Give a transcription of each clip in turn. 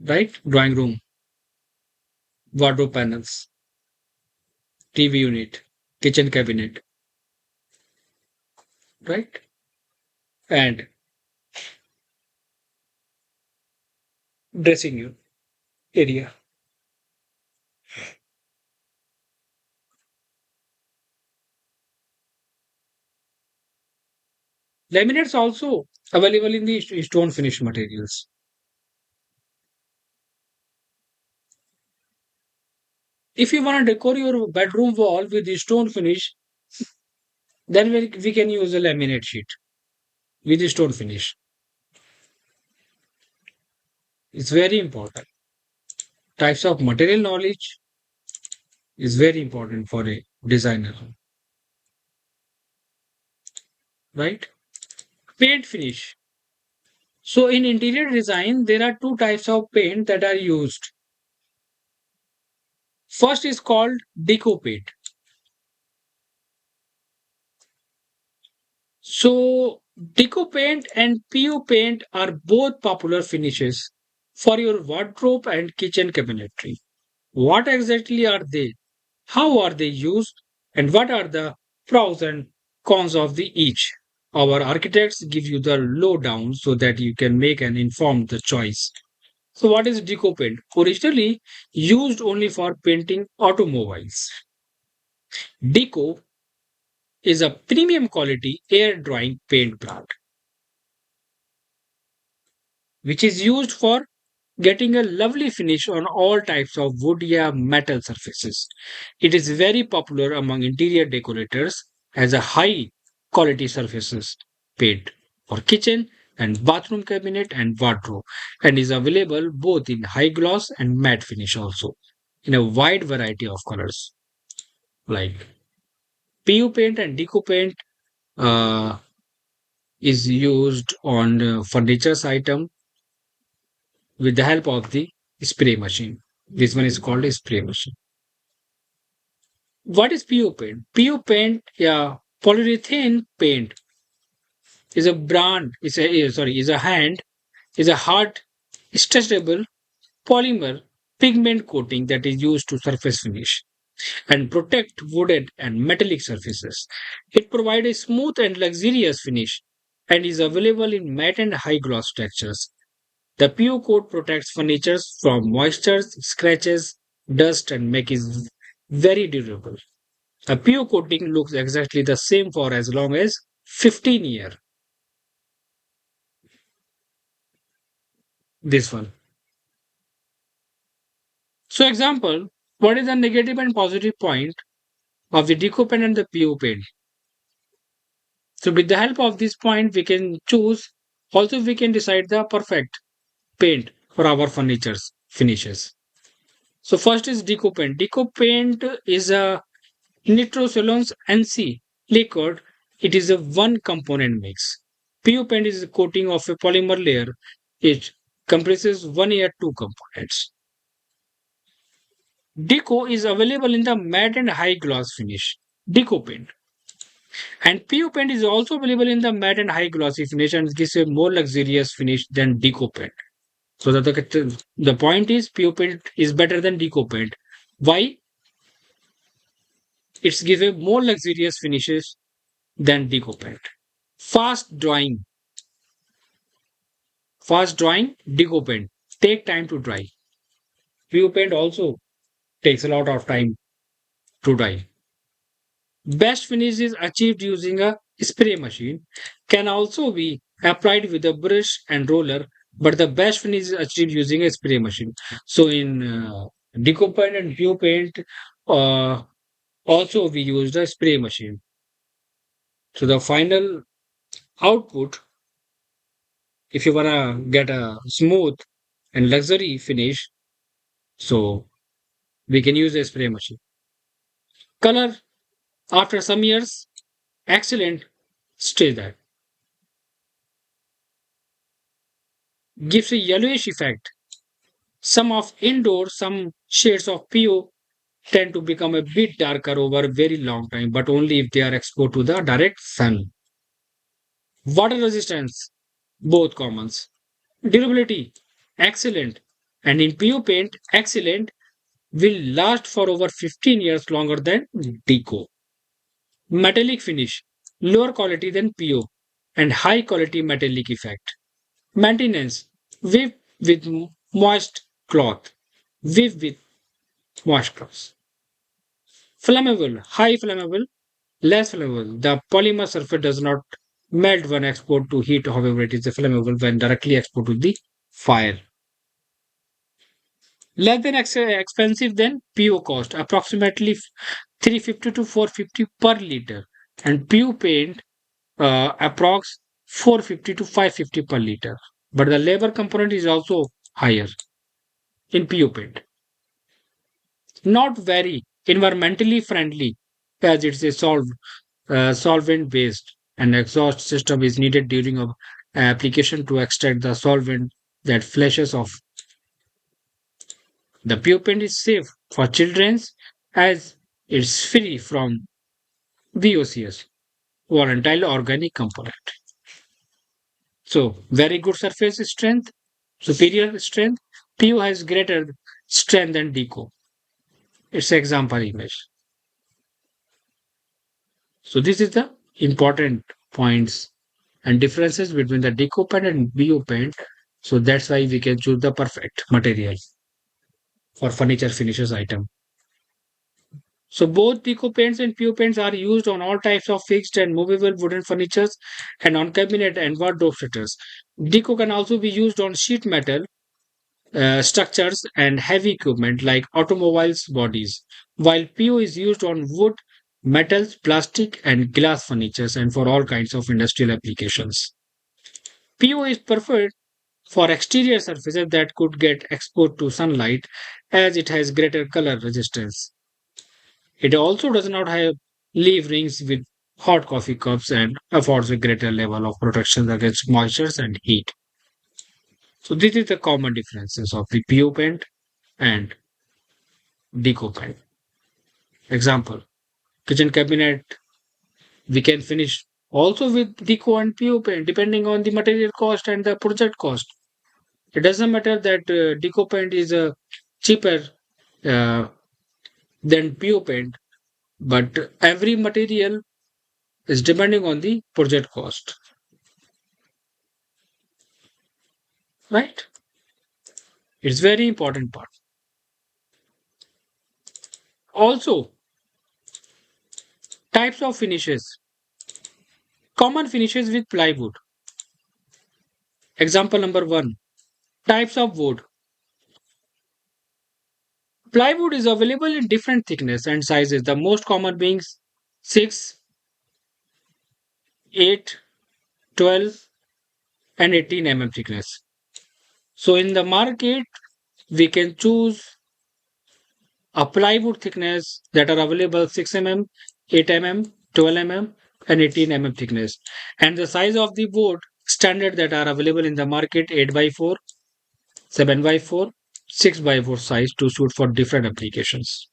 right? Drawing room, wardrobe panels, TV unit, kitchen cabinet, right? And dressing area. Laminates also available in the stone finish materials. If you want to decor your bedroom wall with the stone finish, then we can use a laminate sheet with the stone finish. It's very important. Types of material knowledge is very important for a designer, right? Paint finish. So in interior design, there are two types of paint that are used. First is called deco paint. So deco paint and PU paint are both popular finishes for your wardrobe and kitchen cabinetry. What exactly are they? How are they used? And what are the pros and cons of the each? Our architects give you the lowdown so that you can make an informed choice. So, what is deco paint? Originally used only for painting automobiles. Deco is a premium quality air drying paint brand which is used for getting a lovely finish on all types of wood or metal surfaces. It is very popular among interior decorators as a high quality surfaces paint for kitchen and bathroom cabinet and wardrobe, and is available both in high gloss and matte finish also in a wide variety of colors like PU paint and deco paint uh, is used on furniture's item with the help of the spray machine. This one is called a spray machine. What is PU paint? PU paint, yeah, polyurethane paint is a brand, is a hand, is a hard, stretchable polymer pigment coating that is used to surface finish and protect wooden and metallic surfaces. It provides a smooth and luxurious finish and is available in matte and high gloss textures. The PU coat protects furniture from moisture, scratches, dust, and make it very durable. A PU coating looks exactly the same for as long as 15 years. This one. So, example, what is the negative and positive point of the deco pen and the PU pen? So, with the help of this point, we can choose. Also, we can decide the perfect paint for our furniture's finishes. So, first is deco paint. Deco paint is a nitrosolons NC liquid. It is a one component mix. PU paint is a coating of a polymer layer. It comprises one or two components. Deco is available in the matte and high gloss finish. Deco paint. And PU paint is also available in the matte and high glossy finish and gives a more luxurious finish than deco paint. So that the point is PU paint is better than deco paint. Why? It's give a more luxurious finishes than deco paint. Fast drying. Fast drying, deco paint. Take time to dry. PU paint also takes a lot of time to dry. Best finish is achieved using a spray machine. Can also be applied with a brush and roller, but the best finish is achieved using a spray machine. So in deco paint and PU paint, uh, also we used a spray machine. So the final output, if you wanna get a smooth and luxury finish, so we can use a spray machine. Color after some years, excellent. Stay there. Gives a yellowish effect. Some shades of PO tend to become a bit darker over a very long time, but only if they are exposed to the direct sun. Water resistance, both commons. Durability, excellent. And in PU paint, excellent will last for over 15 years longer than Deco. Metallic finish, lower quality than PU and high quality metallic effect. Maintenance, weave with moist cloth. Weave with moist cloth. Flammable, high flammable, less flammable. The polymer surface does not melt when exposed to heat, however, it is flammable when directly exposed to the fire. Less than expensive than PO cost, approximately 350 to 450 per liter, and PU paint approx 450 to 550 per liter. But the labor component is also higher in PU paint. Not very environmentally friendly as it's a solvent based and exhaust system is needed during a application to extract the solvent that flashes off. The PU paint is safe for children as it's free from VOCs, volatile organic component. So, very good surface strength, superior strength. PU has greater strength than Deco. It's an example image. So, this is the important points and differences between the Deco paint and BO paint. So, that's why we can choose the perfect material for furniture finishes item. So both Deco paints and PU paints are used on all types of fixed and movable wooden furnitures and on cabinet and wardrobe shutters. Deco can also be used on sheet metal structures and heavy equipment like automobiles bodies, while PU is used on wood, metals, plastic, and glass furnitures and for all kinds of industrial applications. PU is preferred for exterior surfaces that could get exposed to sunlight as it has greater color resistance. It also does not have leaf rings with hot coffee cups and affords a greater level of protection against moisture and heat. So this is the common differences of the PU paint and Deco paint. Example, kitchen cabinet we can finish also with Deco and PU paint depending on the material cost and the project cost. It doesn't matter that Deco paint is cheaper uh, than PU paint, but every material is depending on the project cost, right? It's very important part. Also, types of finishes. Common finishes with plywood. Example number one. Types of wood. Plywood is available in different thickness and sizes. The most common being 6, 8, 12, and 18 mm thickness. So in the market, we can choose a plywood thickness that are available 6 mm, 8 mm, 12 mm, and 18 mm thickness. And the size of the board standard that are available in the market 8 by 4, 7 by 4, 6 by 4 size to suit for different applications.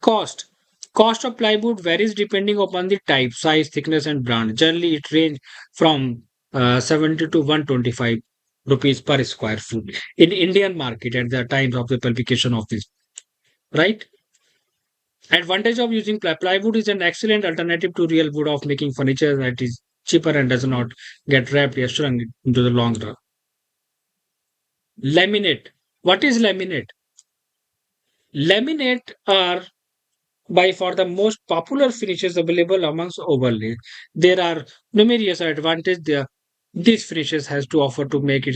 Cost. Cost of plywood varies depending upon the type, size, thickness, and brand. Generally, it range from 70 to 125 rupees per square foot in Indian market at the time of the publication of this. Right? Advantage of using plywood is an excellent alternative to real wood of making furniture that is cheaper and does not get wrapped or shrunk into the long run. Laminate. What is laminate? Laminate are by far the most popular finishes available amongst overlay. There are numerous advantages these finishes has to offer to make it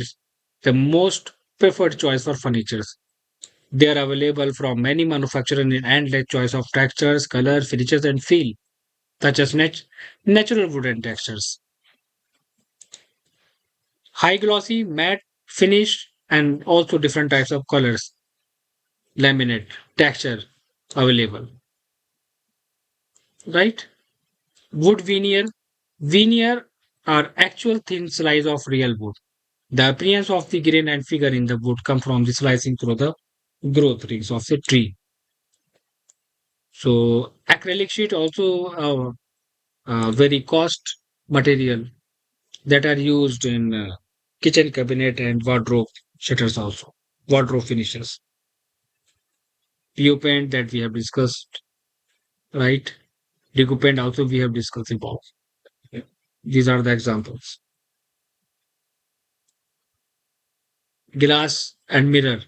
the most preferred choice for furniture. They are available from many manufacturers in endless choice of textures, colors, finishes, and feel, such as natural wooden textures, high glossy, matte finish, and also different types of colors, laminate, texture available. Right? Wood veneer. Veneer are actual thin slice of real wood. The appearance of the grain and figure in the wood come from the slicing through the growth rings of the tree. So acrylic sheet also very cost material that are used in kitchen cabinet and wardrobe shutters also. wardrobe finishes. PU paint that we have discussed, right? Deco paint also we have discussed about. Yeah. These are the examples. Glass and mirror.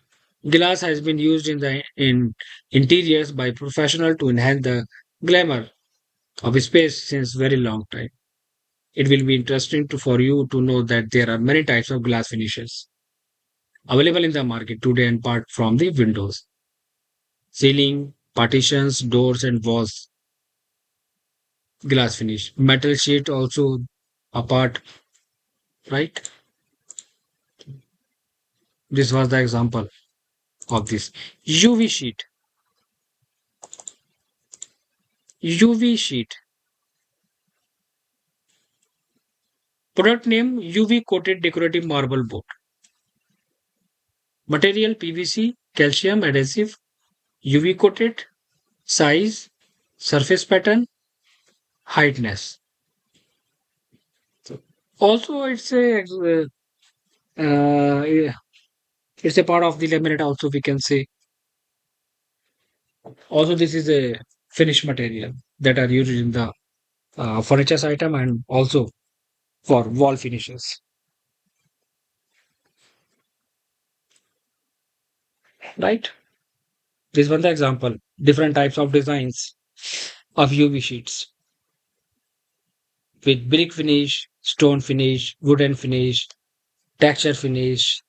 Glass has been used in interiors by professionals to enhance the glamour of space since very long time. It will be interesting for you to know that there are many types of glass finishes available in the market today and apart from the windows, ceiling, partitions, doors and walls, glass finish. Metal sheet also apart, right? This was the example of this. UV sheet. UV sheet. Product name UV coated decorative marble board. Material PVC, calcium adhesive, UV coated, size, surface pattern, heightness. So also, uh, it's a part of the laminate. Also, we can say. Also, this is a finished material that are used in the furniture item and also for wall finishes. Right. This one the example. Different types of designs of UV sheets with brick finish, stone finish, wooden finish, texture finish,